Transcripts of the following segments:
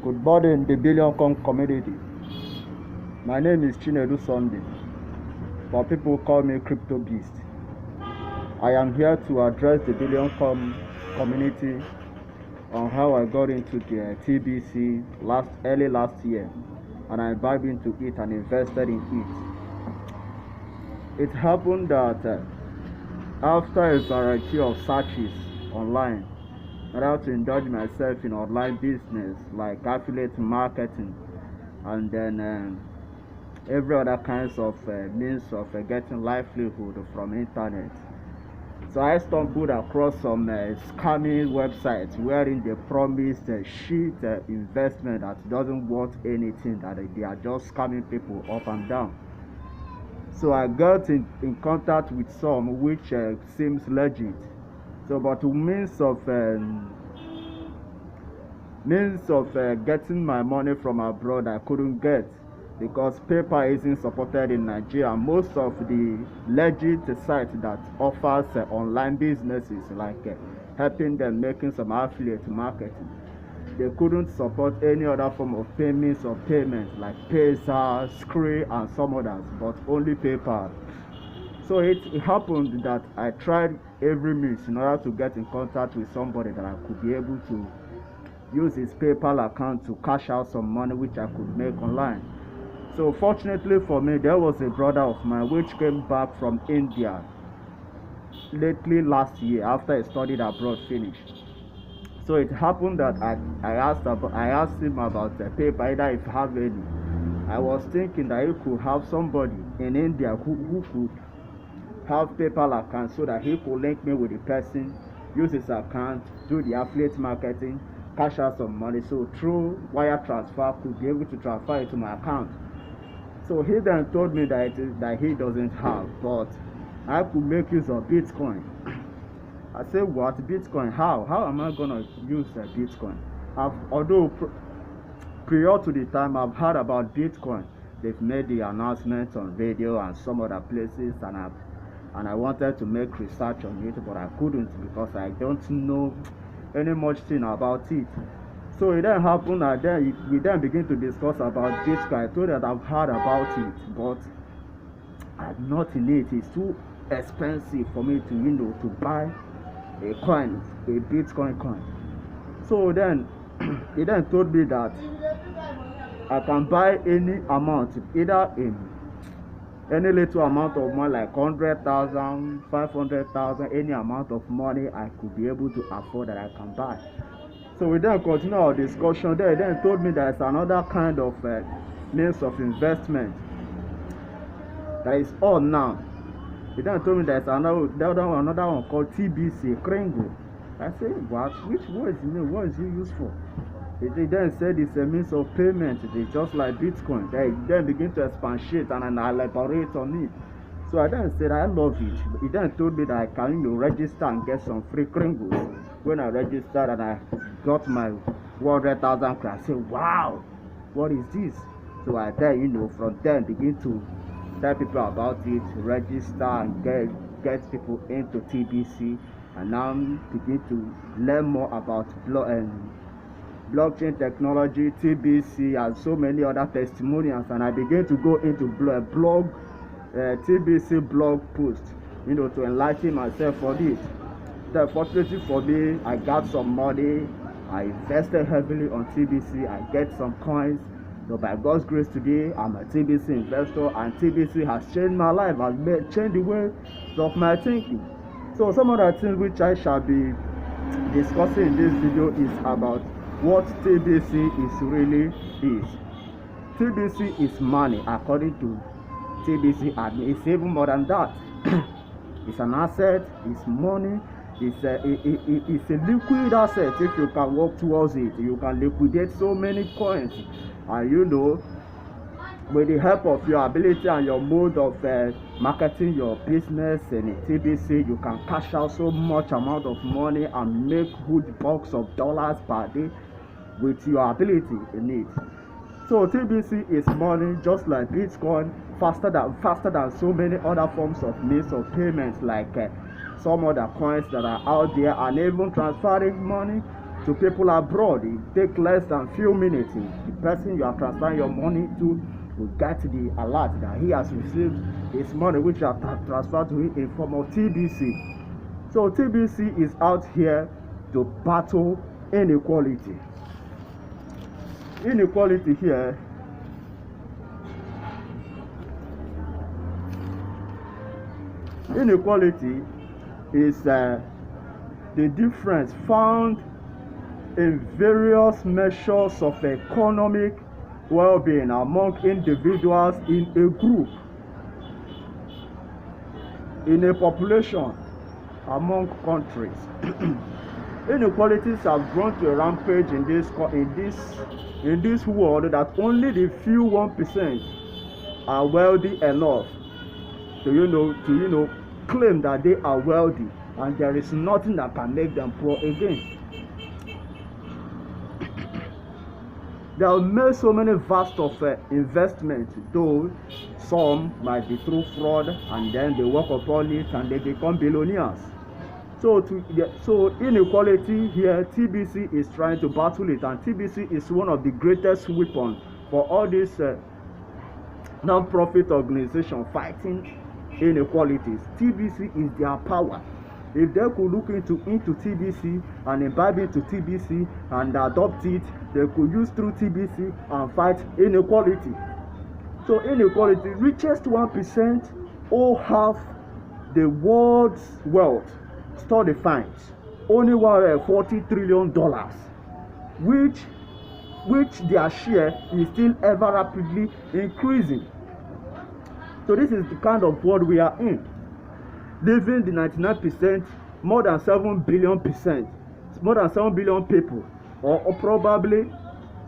Good morning, the Billion Coin community. My name is Chinedu Sunday, but people call me Crypto Beast. I am here to address the Billion Coin community on how I got into the TBC early last year, and I imbibed into it and invested in it. It happened that after a variety of searches online, I had to indulge myself in online business like affiliate marketing, and then every other kinds of means of getting livelihood from internet. So I stumbled across some scamming websites wherein they promise shit investment that doesn't worth anything, that they are just scamming people up and down. So I got in contact with some which seems legit. So but means of getting my money from abroad I couldn't get, because PayPal isn't supported in Nigeria. Most of the legit sites that offers online businesses like helping them making some affiliate marketing, they couldn't support any other form of payments or payments like Payza, Scree and some others, but only PayPal. So it happened that I tried every means in order to get in contact with somebody that I could be able to use his PayPal account to cash out some money which I could make online. So fortunately for me, there was a brother of mine which came back from India lately last year after he studied abroad finished. So it happened that I asked him about the PayPal, either if have any. I was thinking that he could have somebody in India who could have PayPal account so that he could link me with the person, use his account, do the affiliate marketing, cash out some money, so through wire transfer could be able to transfer it to my account. So he then told me that he doesn't have, but I could make use of Bitcoin. I said, what? Bitcoin? How am I gonna use Bitcoin? Although prior to the time I've heard about Bitcoin, they've made the announcements on radio and some other places, and I wanted to make research on it, but I couldn't because I don't know any much thing about it. So it then happened that we then begin to discuss about Bitcoin. I told that I've heard about it, but I'm not in it. It's too expensive for me to buy a coin, a Bitcoin coin. So then he then told me that I can buy any amount, either in any little amount of money like 100,000, 500,000, any amount of money I could be able to afford that I can buy. So we then continue our discussion there. He then told me there's another kind of means of investment that is on now. He then told me there's another one called TBC, Kringle. I said, what? What is it used for? He then said it's a means of payment. It's just like Bitcoin. They then begin to expatiate and I elaborate on it. So I then said I love it. He then told me that I can register and get some free Kringles. When I registered and I got my 100,000 crowns, I said, wow, what is this? So I then from then begin to tell people about it, register and get people into TBC, and now begin to learn more about blockchain technology, TBC, and so many other testimonials. And I began to go into TBC blog post, to enlighten myself for this. Then fortunately for me, I got some money. I invested heavily on TBC. I get some coins. So by God's grace today, I'm a TBC investor, and TBC has changed my life, has changed the way of my thinking. So some of the things which I shall be discussing in this video is about what TBC really is. TBC is money, according to TBC admin. It's even more than that. It's an asset, it's money, it's a liquid asset. If you can work towards it, you can liquidate so many coins. And with the help of your ability and your mode of marketing your business in TBC, you can cash out so much amount of money and make good bucks of dollars per day with your ability in it. So TBC is money, just like Bitcoin, faster than so many other forms of means of payments like some other coins that are out there, and even transferring money to people abroad. It takes less than few minutes. The person you are transferring your money to will get the alert that he has received his money, which you are transferred to him in form of TBC. So TBC is out here to battle inequality. Inequality here is the difference found in various measures of economic well-being among individuals in a group, in a population, among countries. Inequalities have grown to a rampage in this world that only the few 1% are wealthy enough to claim that they are wealthy, and there is nothing that can make them poor again. They have made so many vast of investments, though some might be through fraud, and then they work upon it and they become billionaires. So inequality here, TBC is trying to battle it, and TBC is one of the greatest weapons for all these non-profit organizations fighting inequalities. TBC is their power. If they could look into TBC and imbibe into TBC and adopt it, they could use through TBC and fight inequality. So inequality, richest 1% all have the world's wealth. Study finds only $140 trillion, which their share is still ever rapidly increasing. So this is the kind of world we are in. Leaving the 99%, more than 7 billion people, or probably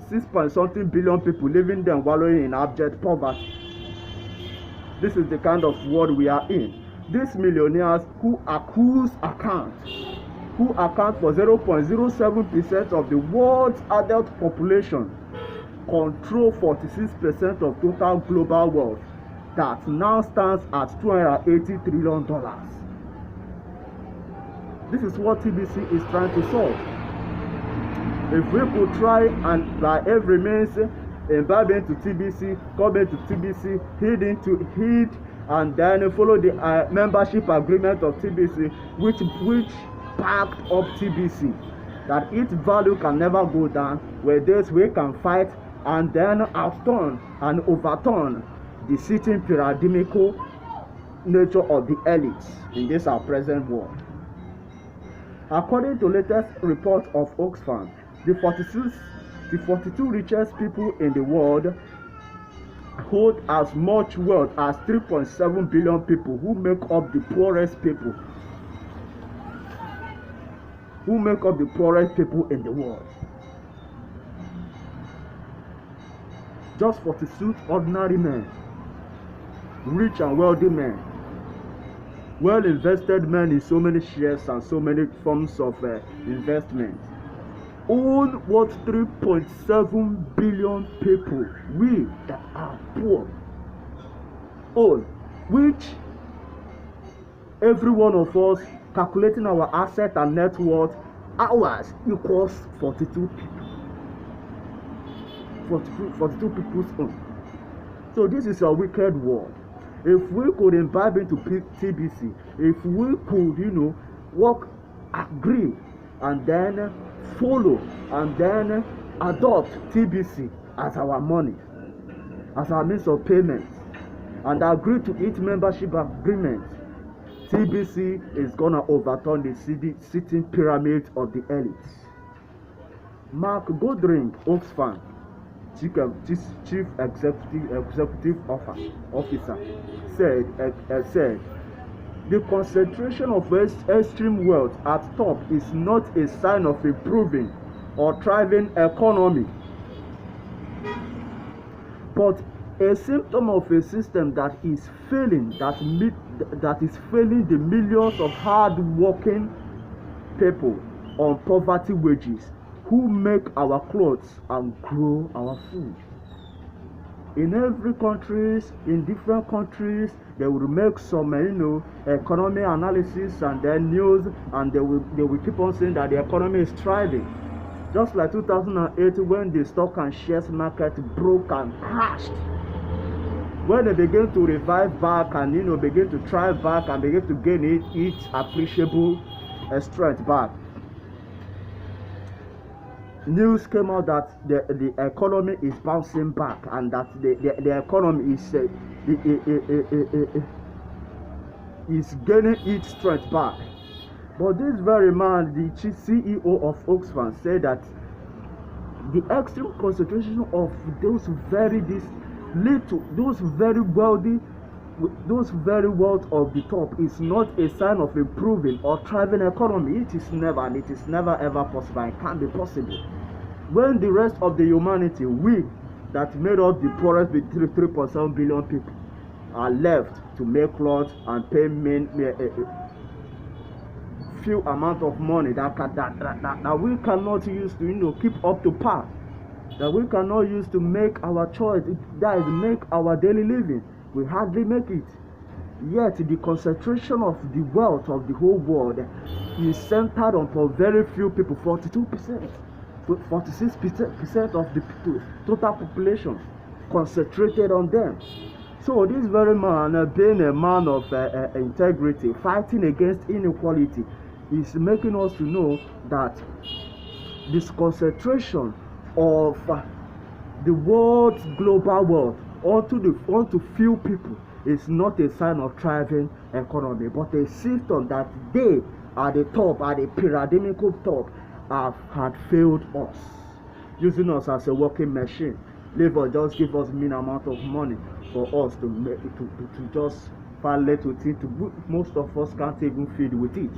6-something billion people, leaving them wallowing in abject poverty. This is the kind of world we are in. These millionaires who account for 0.07% of the world's adult population control 46% of total global wealth that now stands at $280 trillion. This is what TBC is trying to solve. If we could try and by every means imbibe into TBC, come into TBC, heed and then follow the membership agreement of TBC, which backed up TBC, that its value can never go down, where this we can fight and then outturn and overturn the sitting pyramidical nature of the elites in this our present world. According to latest report of Oxfam, the 42 richest people in the world hold as much wealth as 3.7 billion people who make up the poorest people. In the world. Just 42 ordinary men, rich and wealthy men, well invested men in so many shares and so many forms of investment, own what 3.7 billion people, we that are poor, all which every one of us, calculating our asset and net worth, ours equals 42 people. 42 people's own. So this is a wicked world. If we could imbibe into TBC, if we could, work, agree, and then follow, and then adopt TBC as our money, as our means of payment, and agree to its membership agreement, TBC is gonna overturn the sitting pyramid of the elites. Mark Godring, Oxfam Chief Executive Officer, said the concentration of extreme wealth at top is not a sign of improving or thriving economy, but a symptom of a system that is failing, that is failing the millions of hard-working people on poverty wages who make our clothes and grow our food. In every country, in different countries, they will make some economic analysis and then news, and they will keep on saying that the economy is thriving. Just like 2008 when the stock and shares market broke and crashed. When they begin to revive back and begin to thrive back and begin to gain its appreciable strength back, news came out that the economy is bouncing back and that the economy is gaining its strength back. But this very man, the chief CEO of Oxfam, said that the extreme concentration of those very wealth of the top is not a sign of improving or thriving economy. It is never, and it is never ever possible. It can't be possible. When the rest of the humanity, we that made up the poorest with 3.7 billion people, are left to make clothes and pay few amount of money that we cannot use to keep up to par, that we cannot use to make our choice, that is make our daily living, we hardly make it. Yet the concentration of the wealth of the whole world is centered upon very few people, 42%, 46% of the total population concentrated on them. So this very man, being a man of integrity, fighting against inequality, is making us to know that this concentration of the world's global wealth onto few people is not a sign of thriving economy, but a symptom that they at the top, at the pyramidical top, had failed us, using us as a working machine. Labor just give us mean amount of money for us to just find little thing to most of us can't even feed with it.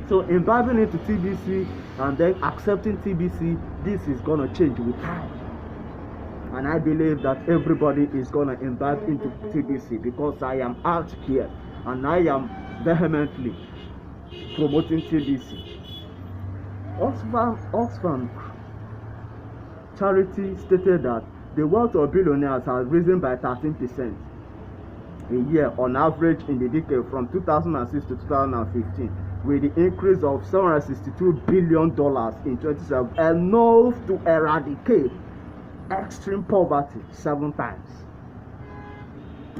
So imbibing into TBC and then accepting TBC, this is gonna change with time. And I believe that everybody is gonna imbibe into TBC, because I am out here and I am vehemently promoting TBC. Oxfam charity stated that the wealth of billionaires has risen by 13% a year on average in the decade from 2006 to 2015, with the increase of $762 billion in 2017, enough to eradicate extreme poverty 7 times.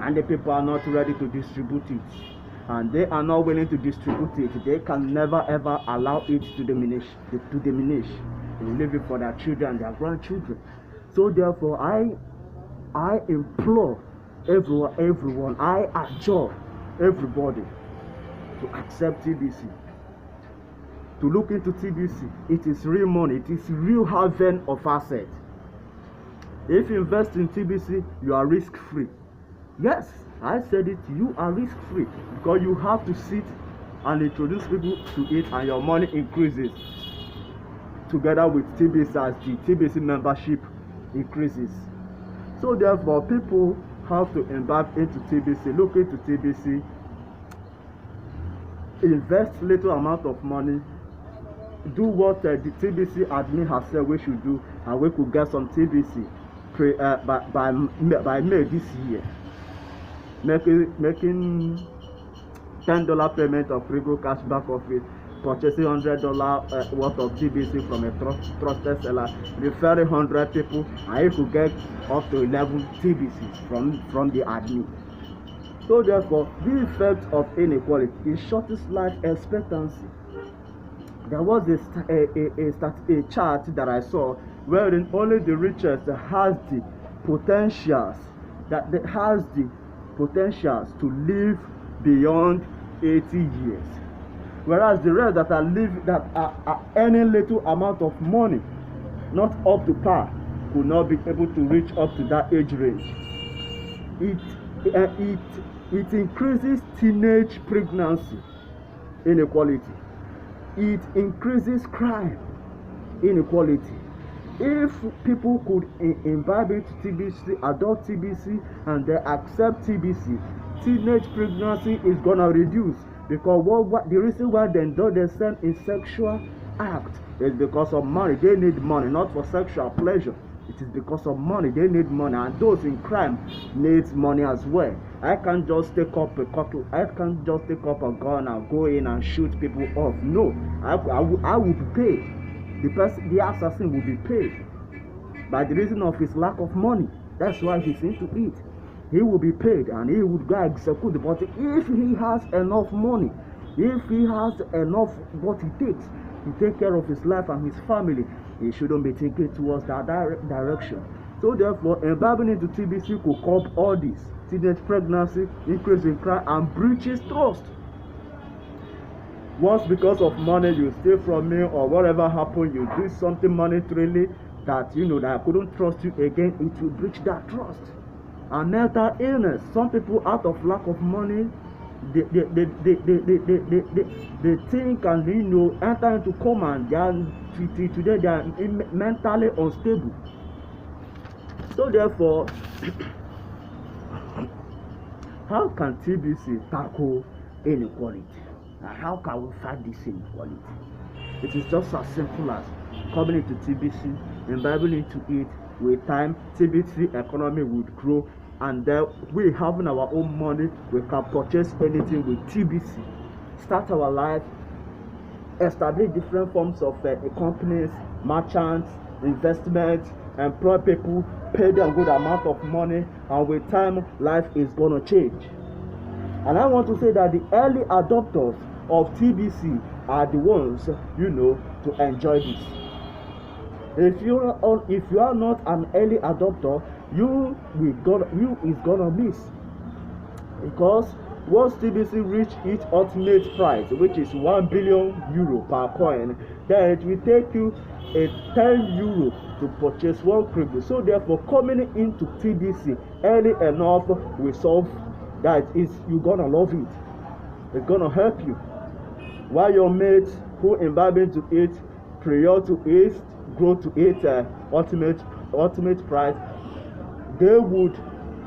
And the people are not ready to distribute it, and they are not willing to distribute it. They can never ever allow it to diminish. They will leave it for their children and their grandchildren. So therefore, I implore everyone, I adjure everybody to accept TBC, to look into TBC. It is real money. It is real haven of assets. If you invest in TBC, you are risk-free. Yes, I said it, you are risk-free, because you have to sit and introduce people to it, and your money increases together with TBC as the TBC membership increases. So therefore, people have to embark into TBC, look into TBC, invest little amount of money, do what the TBC admin has said we should do, and we could get some TBC by May this year, making $10 payment of Rigo cash back of it, purchasing $100 worth of TBC from a trusted seller, referring 100 people, and you could get up to 11 TBCs from the admin. So therefore, the effect of inequality is shortest life expectancy. There was a chart that I saw wherein only the richest has the potentials to live beyond 80 years, whereas the rest that are earning little amount of money, not up to par, could not be able to reach up to that age range. It increases teenage pregnancy inequality. It increases crime inequality. If people could imbibe into TBC, adult TBC, and they accept TBC, teenage pregnancy is gonna reduce, because the reason why they do the same in sexual act is because of money. They need money, not for sexual pleasure. It is because of money. They need money, and those in crime needs money as well. I can't just take up a gun and go in and shoot people off. No, I would pay the assassin will be paid by the reason of his lack of money. That's why he's into it. He will be paid and he would go execute. But if he has enough money, if he has enough what he takes to take care of his life and his family, he shouldn't be thinking towards that direction. So therefore, imbibing into TBC could curb all this: teenage pregnancy, increase in crime, and breaches trust. Once because of money you steal from me or whatever happened, you do something monetarily that that I couldn't trust you again, it will breach that trust. And mental illness, some people out of lack of money, they think and enter into coma, and today they are mentally unstable. So therefore, how can TBC tackle inequality? How can we fight this inequality? It is just as simple as coming into TBC, imbibing into it. With time, TBC economy would grow, and then we having our own money, we can purchase anything with TBC. Start our life, establish different forms of companies, merchants, investments, employ people, pay them good amount of money, and with time, life is gonna change. And I want to say that the early adopters of TBC are the ones, to enjoy this. If you are not an early adopter, you is gonna miss, because once TBC reach its ultimate price, which is €1 billion per coin, then it will take you a €10 to purchase one crypto. So therefore, coming into TBC early enough will solve that. You're gonna love it. It's gonna help you. While your mates who imbibe into it, prior to it, grow to its ultimate price, they would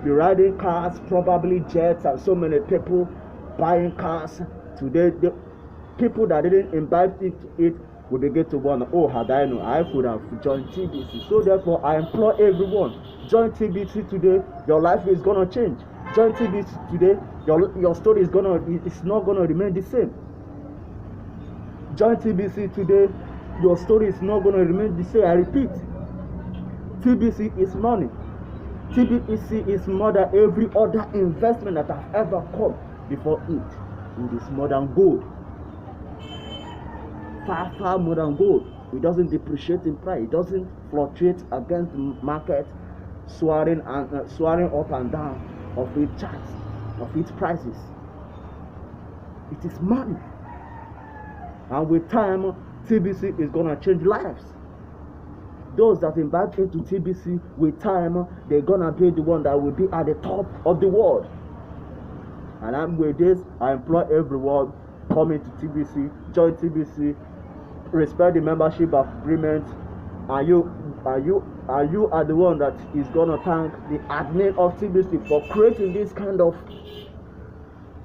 be riding cars, probably jets, and so many people buying cars. Today, the people that didn't imbibe into it will begin to wonder, oh, had I known, I could have joined TBC. So therefore, I implore everyone, join TBC today. Your life is gonna change. Join TBC today. Your story it's not gonna remain the same. Join TBC today. Your story is not gonna remain the same. I repeat, TBC is money. TBC is more than every other investment that have ever come before it in this modern gold. Far, far more than gold. It doesn't depreciate in price. It doesn't fluctuate against the market, soaring up and down of its charts, of its prices. It is money. And with time, TBC is gonna change lives. Those that embark into TBC, with time, they're gonna be the one that will be at the top of the world. And with this, I implore everyone coming to TBC, join TBC, respect the membership agreement, and you are the one that is gonna thank the admin of TBC for creating this kind of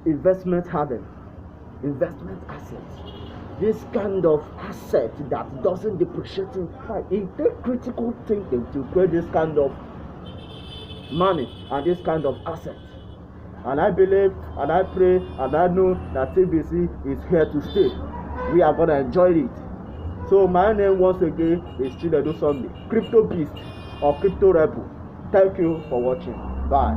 investment haven, investment assets. This kind of asset that doesn't depreciate in price. It takes critical thinking to create this kind of money and this kind of asset. And I believe and I pray and I know that TBC is here to stay. We are gonna enjoy it. So my name once again is Chinedu Sunday, Crypto Beast or Crypto Rebel. Thank you for watching. Bye.